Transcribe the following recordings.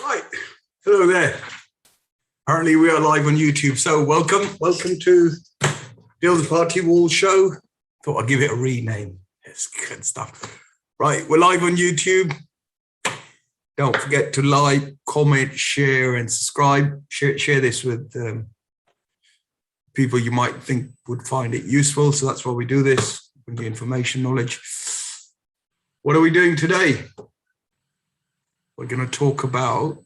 Right, hello there. Apparently we are live on YouTube, so welcome to Dil's Party Wall show. Thought I'd give it a rename. It's good stuff. Right, we're live on YouTube. Don't forget to like, comment, share, and subscribe. Share this with people you might think would find it useful. So that's why we do this, bring you information, knowledge. What are we doing today? We're going to talk about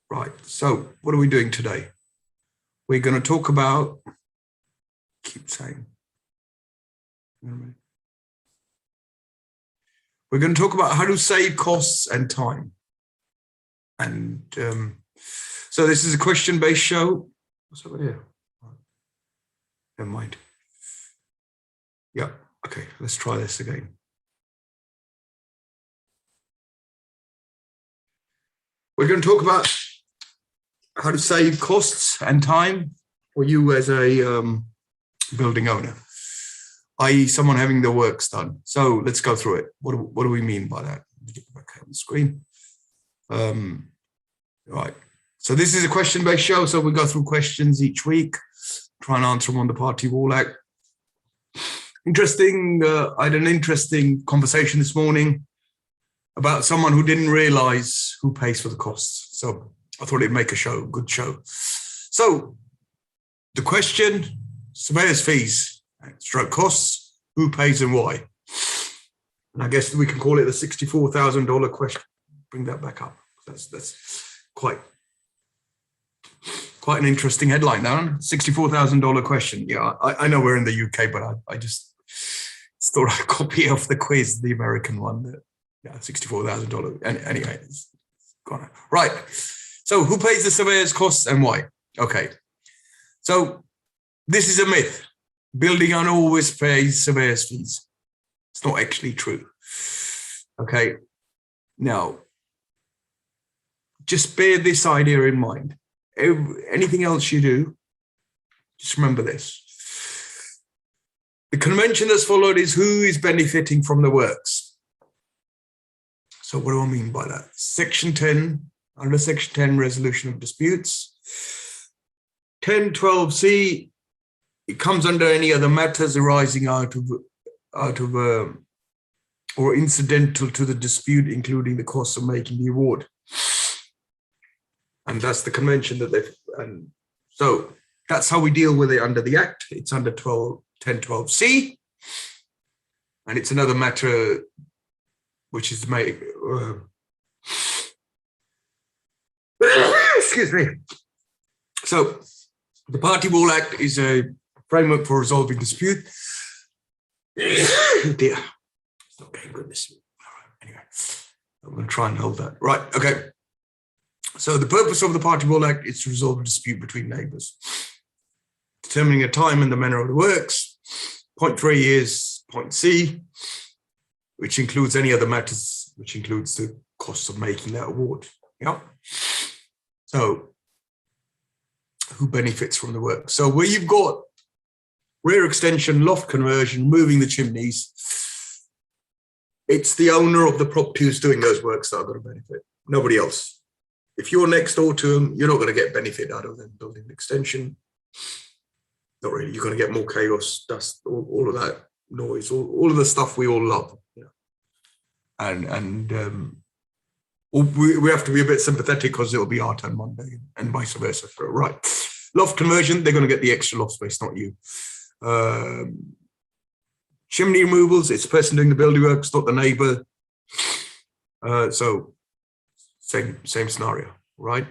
right. So what are we doing today? We're going to talk about, keep saying, we're going to talk about how to save costs and time. And so this is a question-based show. What's over here? Never mind. Yeah. Okay, let's try this again. We're going to talk about how to save costs and time for you as a building owner, i.e. someone having their works done. So let's go through it. What do we mean by that? Let me get back on the screen. Right. So this is a question-based show. So we go through questions each week, try and answer them on the Party Wall Act. Interesting. I had an interesting conversation this morning about someone who didn't realize who pays for the costs. So I thought it'd make a good show. So the question, surveyor's fees, stroke costs, who pays and why? And I guess we can call it the $64,000 question. Bring that back up. That's quite an interesting headline now. $64,000 question. Yeah, I know we're in the UK, but I just thought I'd copy off the quiz, the American one. That, yeah, $64,000. And anyway, it's gone. Right. So who pays the surveyor's costs and why? Okay. So this is a myth. Building owner always pays surveyor's fees. It's not actually true. Okay. Now, just bear this idea in mind. Anything else you do, just remember this. The convention that's followed is who is benefiting from the works. So what do I mean by that? Section 10, under Section 10, resolution of disputes. 10.12c, it comes under any other matters arising out of or incidental to the dispute, including the cost of making the award. And that's the convention that they've, and so that's how we deal with it under the Act. It's under 10.12c, and it's another matter which is made. Excuse me. So the Party Wall Act is a framework for resolving dispute. Dear, it's not getting good this week. All right, anyway, I'm going to try and hold that. Right, okay. So the purpose of the Party Wall Act is to resolve a dispute between neighbours, determining a time and the manner of the works. Point 3 is point C, which includes any other matters, which includes the cost of making that award. Yeah. So who benefits from the work? So where you've got rear extension, loft conversion, moving the chimneys, it's the owner of the property who's doing those works that are going to benefit, nobody else. If you're next door to them, you're not going to get benefit out of them building an extension. Not really. You're going to get more chaos, dust, all of that noise, all of the stuff we all love. You know. And we have to be a bit sympathetic because it'll be our turn Monday and vice versa. Right. Loft conversion, they're going to get the extra loft space, not you. Chimney removals, it's the person doing the building works, not the neighbour. So same scenario, right?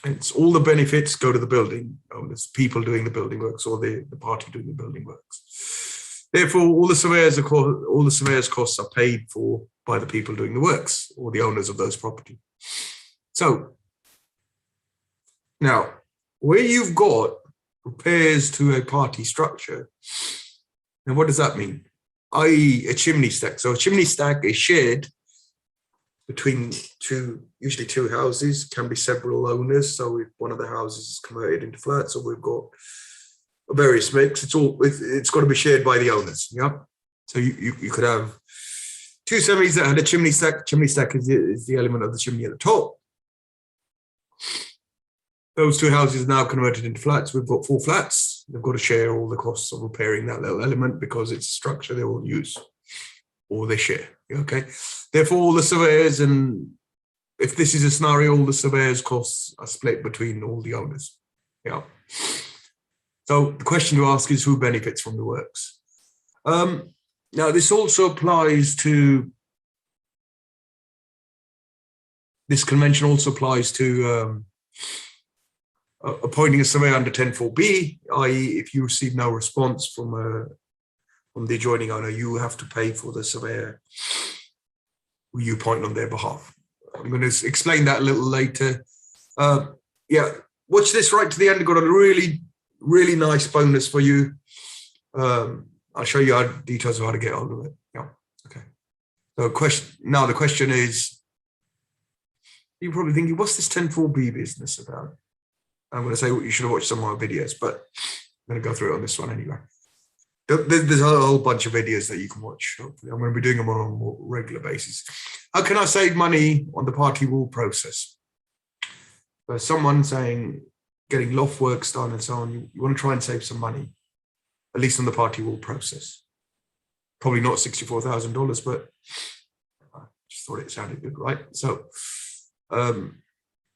And it's all the benefits go to the building owners, people doing the building works, or the party doing the building works. Therefore, all the surveyors' costs are paid for by the people doing the works or the owners of those property. So now, where you've got repairs to a party structure, and what does that mean? I.e. a chimney stack. So a chimney stack is shared between usually two houses, can be several owners. So if one of the houses is converted into flats, or we've got a various mix, it's got to be shared by the owners. Yeah. So you could have 2 semis that had a chimney stack. Chimney stack is the element of the chimney at the top. Those 2 houses are now converted into flats. We've got 4 flats. They've got to share all the costs of repairing that little element because it's a structure they all use or they share. Okay. Therefore, all the surveyors, and if this is a scenario, all the surveyors' costs are split between all the owners. Yeah. So the question to ask is who benefits from the works? Now, this also applies to, this convention also applies to appointing a surveyor under 10.4b, i.e. if you receive no response from the adjoining owner, you have to pay for the surveyor who you appoint on their behalf. I'm going to explain that a little later. Yeah, watch this right to the end. I've got a really, really nice bonus for you. I'll show you details of how to get hold of it. Yeah, okay. So the question is, you're probably thinking, what's this 10.4b business about? I'm going to say you should have watched some of my videos, but I'm going to go through it on this one anyway. There's a whole bunch of videos that you can watch. Hopefully. I'm going to be doing them on a more regular basis. How can I save money on the party wall process? Someone saying getting loft works done and so on, you want to try and save some money, at least on the party wall process. Probably not $64,000, but I just thought it sounded good, right? So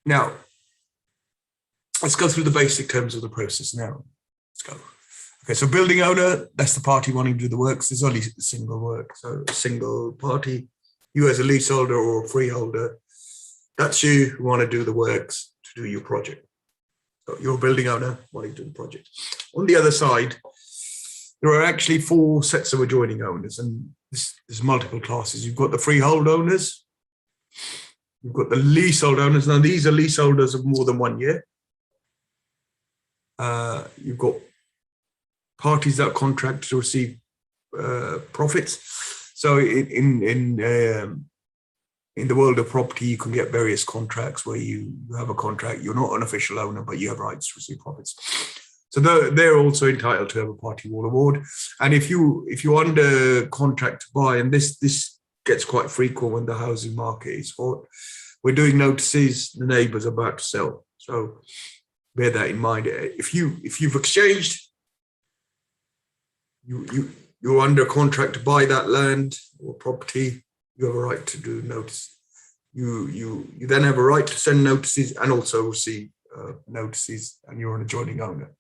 now, let's go through the basic terms of the process now. Let's go. Okay, so building owner, that's the party wanting to do the works. There's only a single work, so a single party. You as a leaseholder or a freeholder, that's you who want to do the works to do your project. So you're a building owner wanting to do the project. On the other side, there are actually 4 sets of adjoining owners, and there's multiple classes. You've got the freehold owners, you've got the leasehold owners. Now, these are leaseholders of more than 1 year. You've got parties that are contracted to receive profits. So in the world of property, you can get various contracts where you have a contract. You're not an official owner, but you have rights to receive profits. So they're also entitled to have a party wall award. And if you're under contract to buy, and this gets quite frequent when the housing market is hot, we're doing notices. The neighbours are about to sell. So bear that in mind. If you've exchanged, you're under contract to buy that land or property, you have a right to do notice. You then have a right to send notices and also receive notices, and you're an adjoining owner.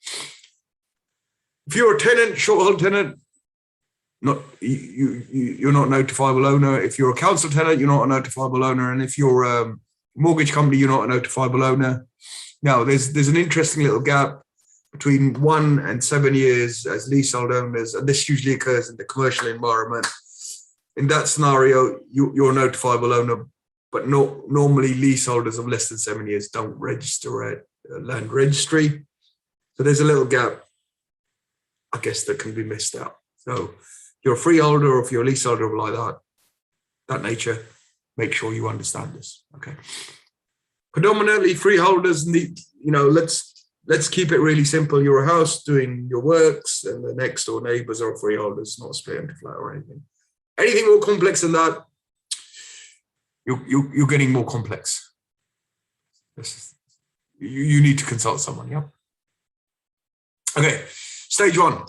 If you're a tenant, short-hold tenant, you're not a notifiable owner. If you're a council tenant, you're not a notifiable owner, and if you're a mortgage company, you're not a notifiable owner. Now, there's an interesting little gap between 1 and 7 years as leasehold owners, and this usually occurs in the commercial environment. In that scenario, you're a notifiable owner, but normally leaseholders of less than 7 years don't register at a land registry. So there's a little gap, I guess, that can be missed out. So if you're a freeholder or if you're a leaseholder of that nature, make sure you understand this. Okay. Predominantly freeholders, let's keep it really simple. You're a house doing your works, and the next door neighbours are freeholders, not split into flat or anything. Anything more complex than that, you're getting more complex. You need to consult someone. Yeah. Okay. Stage 1,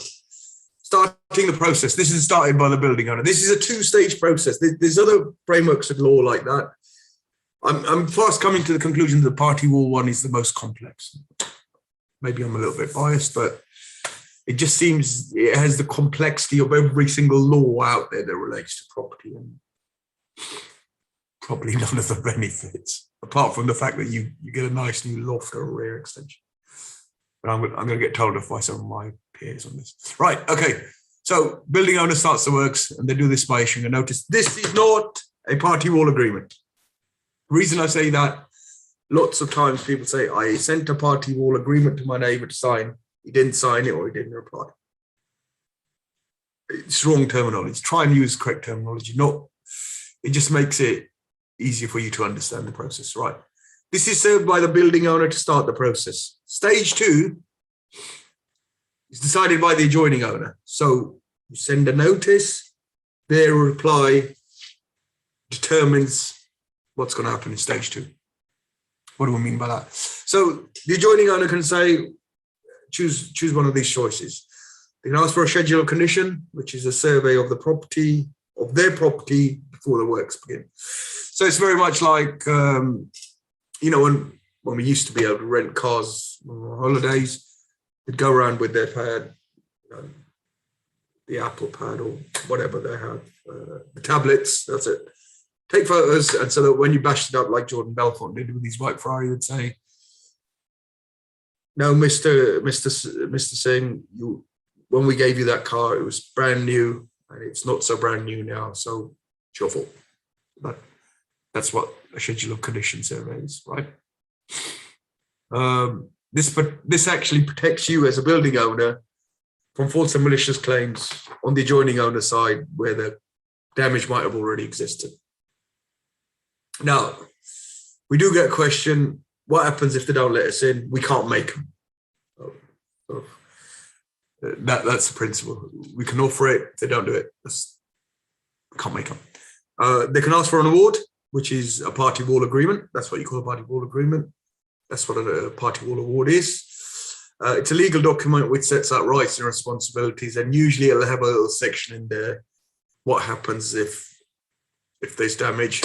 starting the process. This is started by the building owner. This is a 2-stage process. There's other frameworks of law like that. I'm fast coming to the conclusion that the party wall one is the most complex. Maybe I'm a little bit biased, but it just seems it has the complexity of every single law out there that relates to property, and probably none of the benefits, apart from the fact that you get a nice new loft or a rear extension. But I'm going to get told off by some of my peers on this. Right, okay. So building owner starts the works, and they do this by issuing a notice. This is not a party wall agreement. The reason I say that, lots of times people say, I sent a party wall agreement to my neighbour to sign. He didn't sign it or he didn't reply. It's wrong terminology. Try and use correct terminology. It just makes it easier for you to understand the process. Right. This is served by the building owner to start the process. Stage 2 is decided by the adjoining owner. So you send a notice, their reply, determines what's going to happen in stage 2. What do we mean by that? So the adjoining owner can say, choose one of these choices. They can ask for a schedule of condition, which is a survey of the property, of their property before the works begin. So it's very much like, you know, when we used to be able to rent cars on holidays, they'd go around with their pad, you know, the Apple pad or whatever they have, the tablets, that's it. Take photos, and so that when you bashed it up like Jordan Belfort did with his white Ferrari, would say, "No, Mr. Singh, when we gave you that car, it was brand new, and it's not so brand new now. So it's your fault." But that's what a schedule of condition survey is, right? This actually protects you as a building owner from false and malicious claims on the adjoining owner side, where the damage might have already existed. Now, we do get a question, what happens if they don't let us in? We can't make them. That's the principle. We can offer it. If they don't do it, we can't make them. They can ask for an award, which is a party wall agreement. That's what you call a party wall agreement. That's what a party wall award is. It's a legal document which sets out rights and responsibilities, and usually it'll have a little section in there, what happens if there's damage.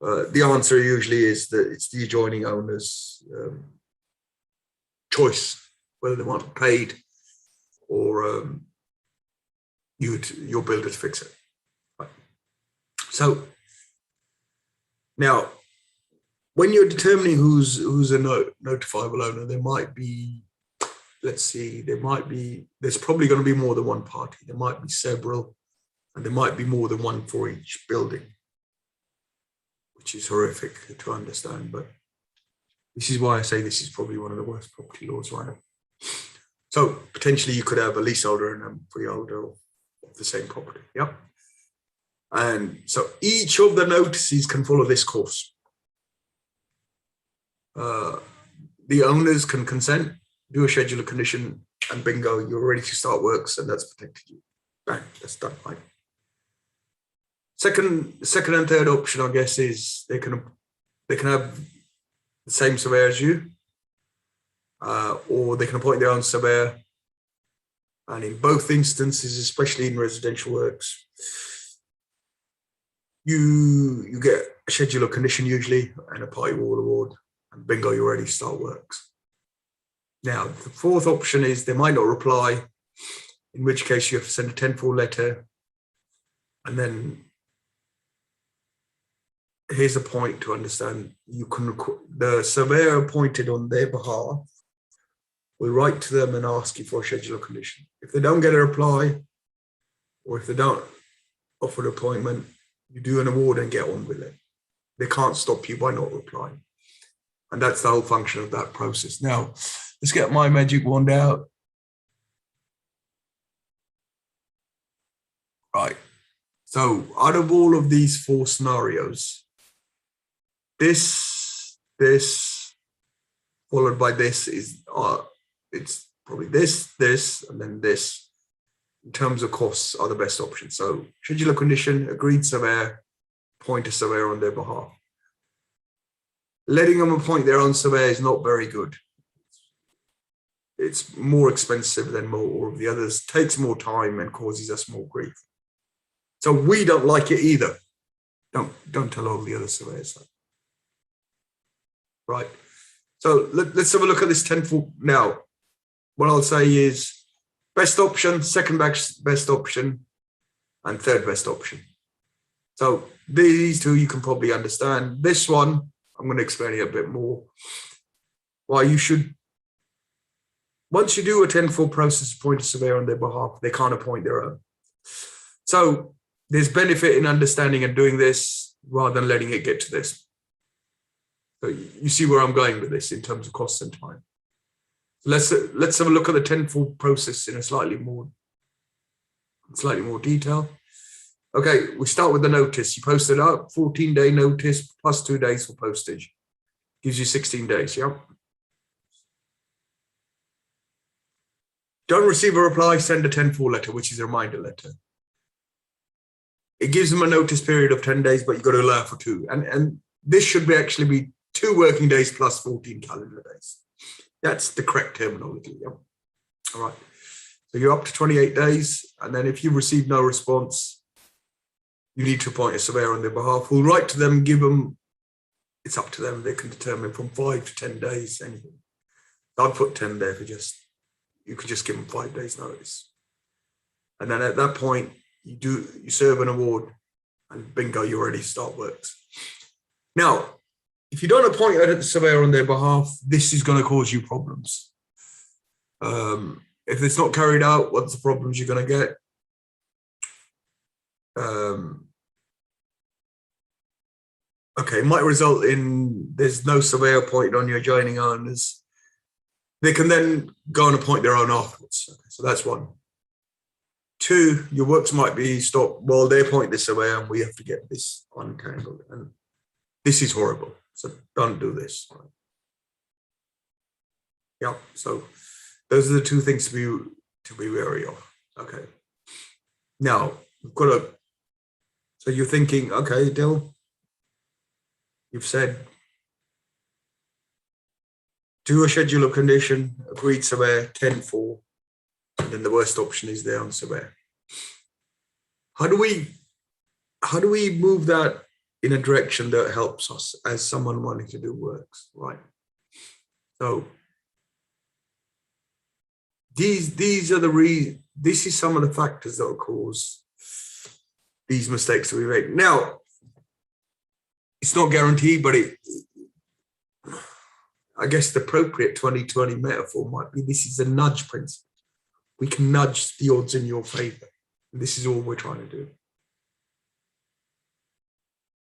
The answer usually is that it's the adjoining owner's choice, whether they want it paid or your builder to fix it. Right. So now, when you're determining who's a notifiable owner, there might be, let's see, there's probably going to be more than one party. There might be several, and there might be more than one for each building, which is horrific to understand. But this is why I say this is probably one of the worst property laws right now. So potentially you could have a leaseholder and a freeholder of the same property. Yeah. And so each of the notices can follow this course. The owners can consent, do a schedule of condition, and bingo, you're ready to start works, and that's protected you. Bang, that's done. Right. Second and third option, I guess, is they can have the same surveyor as you, or they can appoint their own surveyor. And in both instances, especially in residential works, you get a schedule of condition usually and a party wall award, and bingo, you're ready to start works. Now, the fourth option is they might not reply, in which case you have to send a 10-4 letter. And then here's a point to understand. The surveyor appointed on their behalf will write to them and ask you for a schedule of condition. If they don't get a reply, or if they don't offer an appointment, you do an award and get on with it. They can't stop you by not replying. And that's the whole function of that process. Now, let's get my magic wand out. Right. So out of all of these four scenarios, this, followed by this is, it's probably this, and then this, in terms of costs, are the best options. So schedule of condition, agreed surveyor, appoint a surveyor on their behalf. Letting them appoint their own surveyor is not very good. It's more expensive than more of the others, takes more time and causes us more grief. So we don't like it either. Don't tell all the other surveyors that. Right. So let's have a look at this 10-4. Now, what I'll say is best option, second best option, and third best option. So these two you can probably understand. This one, I'm going to explain it a bit more. Why you should, once you do a 10-4 process, appoint a surveyor on their behalf, they can't appoint their own. So there's benefit in understanding and doing this rather than letting it get to this. So you see where I'm going with this in terms of costs and time. Let's have a look at the 10-4 process in a slightly more detail. Okay, we start with the notice. You post it up, 14-day notice plus 2 days for postage. Gives you 16 days, yeah? Don't receive a reply, send a 10-4 letter, which is a reminder letter. it gives them a notice period of 10 days, but you've got to allow for 2. And this should be actually be 2 working days plus 14 calendar days. That's the correct terminology. Yeah. All right. So you're up to 28 days. And then if you receive no response, you need to appoint a surveyor on their behalf. We'll write to them, give them, it's up to them. They can determine from 5 to 10 days, anything. I'd put 10 there for you could just give them 5 days notice. And then at that point, you serve an award and bingo, you're ready to start works. Now, if you don't appoint a surveyor on their behalf, this is going to cause you problems. If it's not carried out, what's the problems you're going to get? Okay, it might result in there's no surveyor appointed on your adjoining owners. They can then go and appoint their own afterwards. Okay, so that's 1. 2, your works might be stopped while they appoint the surveyor and we have to get this untangled. And this is horrible. So don't do this. Yeah, so those are the 2 things to be wary of. Okay. Now, we've got so you're thinking, okay, Dil, you've said, do a schedule of condition, agreed surveyor, 10-4, and then the worst option is there on surveyor. How do we move that in a direction that helps us as someone wanting to do works, right? So these are this is some of the factors that will cause these mistakes to be made. Now, it's not guaranteed, but I guess the appropriate 2020 metaphor might be this is a nudge principle. We can nudge the odds in your favor. This is all we're trying to do.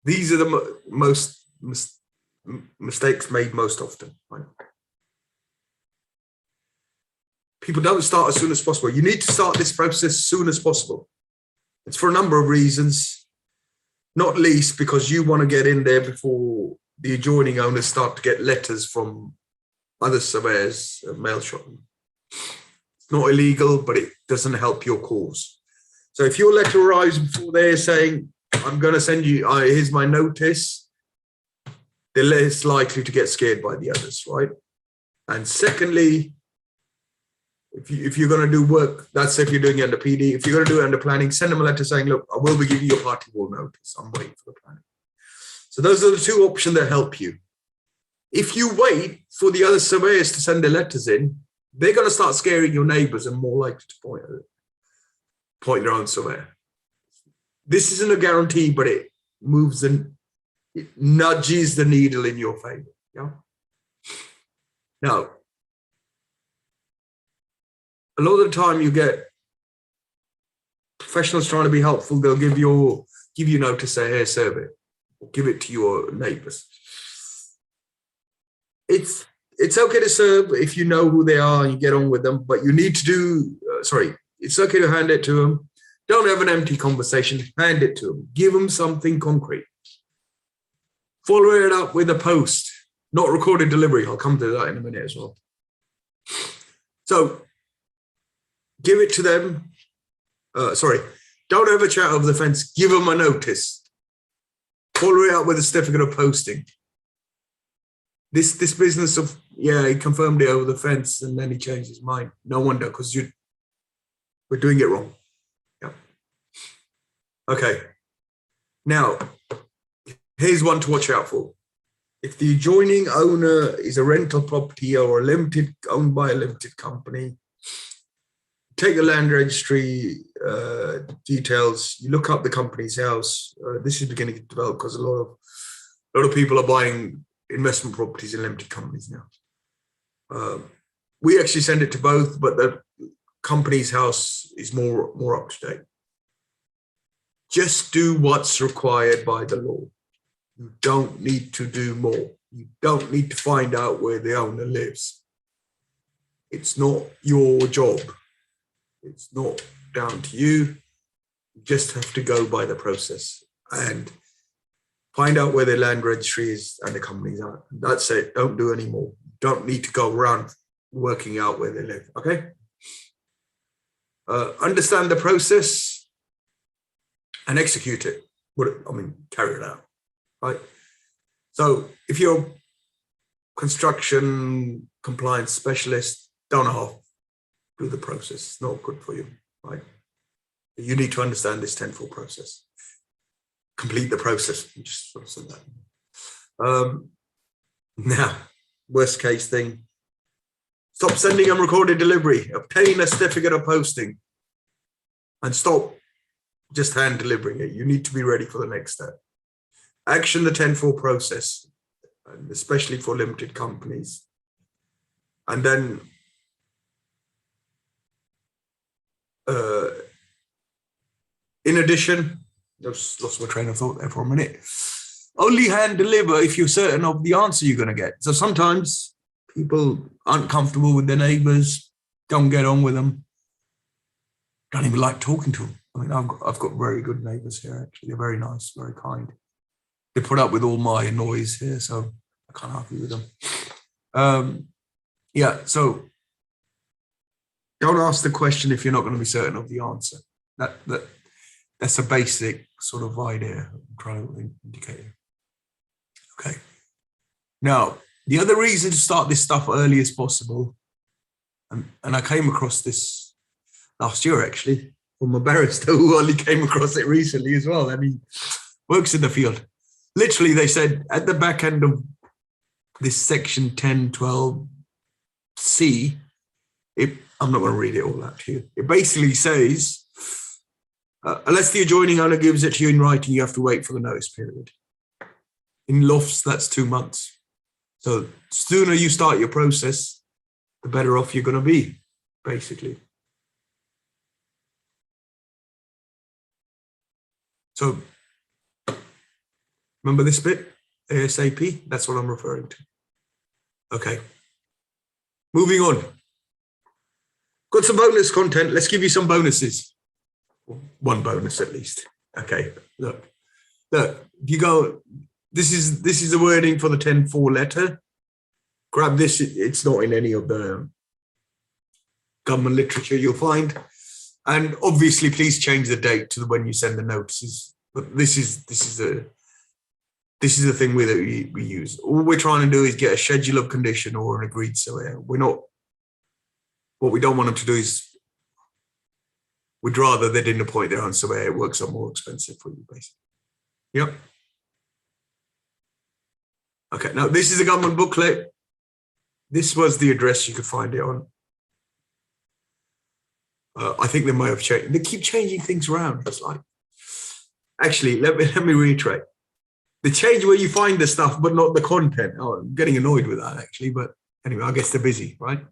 These are the most mistakes made most often. Right? People don't start as soon as possible. You need to start this process as soon as possible. It's for a number of reasons, not least because you want to get in there before the adjoining owners start to get letters from other surveyors, mail shot. It's not illegal, but it doesn't help your cause. So if your letter arrives before they're saying, I'm going to send you, here's my notice, they're less likely to get scared by the others, right? And secondly, if you're going to do work, that's if you're doing it under PD. If you're going to do it under planning, send them a letter saying, look, I will be giving you a party wall notice. I'm waiting for the planning. So those are the 2 options that help you. If you wait for the other surveyors to send their letters in, they're going to start scaring your neighbours and more likely to point their own surveyor. This isn't a guarantee, but it moves and it nudges the needle in your favour. Yeah. Now, a lot of the time you get professionals trying to be helpful. They'll give you notice, say, here, serve it, or give it to your neighbours. It's okay to serve if you know who they are and you get on with them, but you need to do, it's okay to hand it to them. Don't have an empty conversation, hand it to them. Give them something concrete. Follow it up with a post, not recorded delivery. I'll come to that in a minute as well. So give it to them. Don't have a chat over the fence. Give them a notice. Follow it up with a certificate of posting. This business of, he confirmed it over the fence and then he changed his mind. No wonder, because we're doing it wrong. Yeah. Okay. Now, here's one to watch out for. If the adjoining owner is a rental property or owned by a limited company, take the land registry details, you look up the company's house. This is beginning to develop because a lot of people are buying investment properties in limited companies now. We actually send it to both, but the company's house is more up to date. Just do what's required by the law. You don't need to do more. You don't need to find out where the owner lives. It's not your job. It's not down to you. You just have to go by the process and find out where the land registry is and the companies are. That's it. Don't do any more. Don't need to go around working out where they live. Okay? Understand the process. and execute it. Carry it out, right? So if you're a construction compliance specialist, don't half do the process. It's not good for you, right? You need to understand this tenfold process. Complete the process. Just sort of said that. Now, worst case thing. Stop sending unrecorded delivery. Obtain a certificate of posting. And stop just hand delivering it. You need to be ready for the next step. Action the tenfold process, and especially for limited companies. And then in addition, I've just lost my train of thought there for a minute. Only hand deliver if you're certain of the answer you're going to get. So sometimes people aren't comfortable with their neighbors, don't get on with them, don't even like talking to them. I mean, I've got very good neighbors here, actually. They're very nice, very kind. They put up with all my noise here, so I can't argue with them. Yeah, so don't ask the question if you're not going to be certain of the answer. That's a basic sort of idea I'm trying to indicate. Okay. Now, the other reason to start this stuff early as possible, and I came across this last year actually from a barrister who only came across it recently as well, and he works in the field. Literally, they said at the back end of this section 1012C, I'm not going to read it all out to you. It basically says, unless the adjoining owner gives it to you in writing, you have to wait for the notice period. In lofts, that's 2 months. So the sooner you start your process, the better off you're going to be, basically. So remember this bit? ASAP? That's what I'm referring to. Okay. Moving on. Got some bonus content. Let's give you some bonuses. One bonus at least. Okay. Look. If you go, this is the wording for the 10.4 letter. Grab this. It's not in any of the government literature you'll find. And obviously, please change the date to when you send the notices. But this is the thing we use. All we're trying to do is get a schedule of condition or an agreed surveyor. What we don't want them to do is, we'd rather they didn't appoint their own surveyor. It works out more expensive for you, basically. Yep. Okay, now this is a government booklet. This was the address you could find it on. I think they might have changed. They keep changing things around. It's like, actually, let me reiterate. They change where you find the stuff, but not the content. Oh, I'm getting annoyed with that, actually. But anyway, I guess they're busy, right?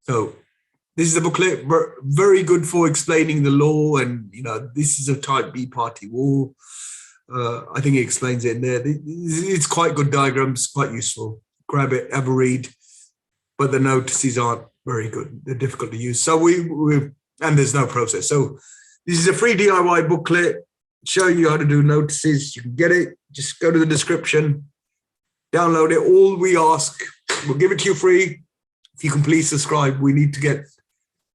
So this is a booklet, very good for explaining the law. And, this is a type B party wall. I think it explains it in there. It's quite good diagrams, quite useful. Grab it, have a read. But the notices aren't very good. They're difficult to use. So and there's no process. So this is a free DIY booklet showing you how to do notices. You can get it. Just go to the description, download it. All we ask, we'll give it to you free. If you can please subscribe. We need to get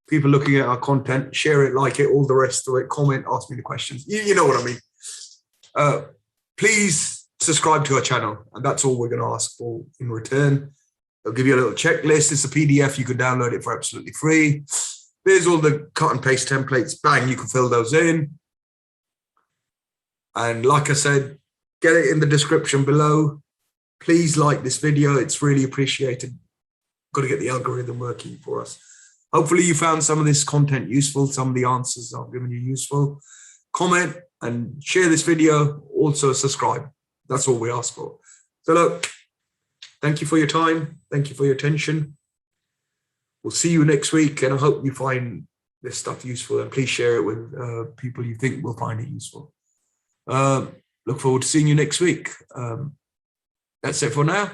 people looking at our content, share it, like it, all the rest of it, comment, ask me the questions. You know what I mean. Please subscribe to our channel. And that's all we're going to ask for in return. I'll give you a little checklist. It's a PDF. You can download it for absolutely free. There's all the cut and paste templates. Bang, you can fill those in. And like I said, get it in the description below. Please like this video. It's really appreciated. Got to get the algorithm working for us. Hopefully you found some of this content useful. Some of the answers I've given you useful. Comment and share this video. Also subscribe. That's all we ask for. So look, thank you for your time. Thank you for your attention. We'll see you next week. And I hope you find this stuff useful. And please share it with people you think will find it useful. Look forward to seeing you next week. That's it for now.